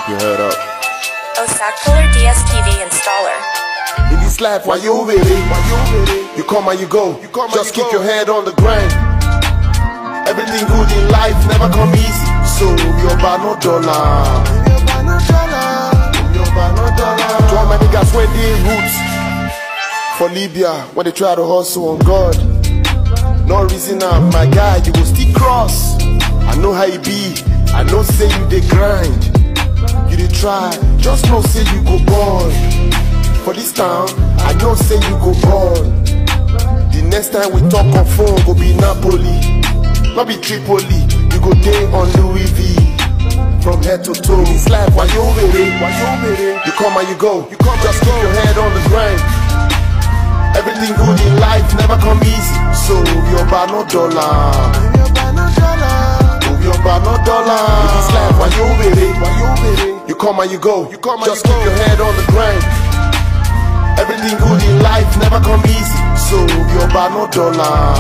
keep your head up. Osakpolar Dstv installer. In this life, why you with it? You come and you go. Just keep your head on the grind. Everything good in life never come easy. So you're about no dollar. To all my niggas when they roots for Libya, when they try to hustle on God. No reason I'm my guy, you go still cross. I know how you be, I know say you dey grind. You dey try, just know say you go born. For this town, I know say you go born. The next time we talk on phone go be Napoli, not be Tripoli. You go day on Louis V, from head to toe. In this life, why you with it? You come and you go. Just keep your head on the grind. Everything good in life never come easy. So you're about no dollar. You're about no dollar. In this life, why you with it? You come and you go. Just keep your head on the grind. Everything good in life never come easy. So you're about no dollar.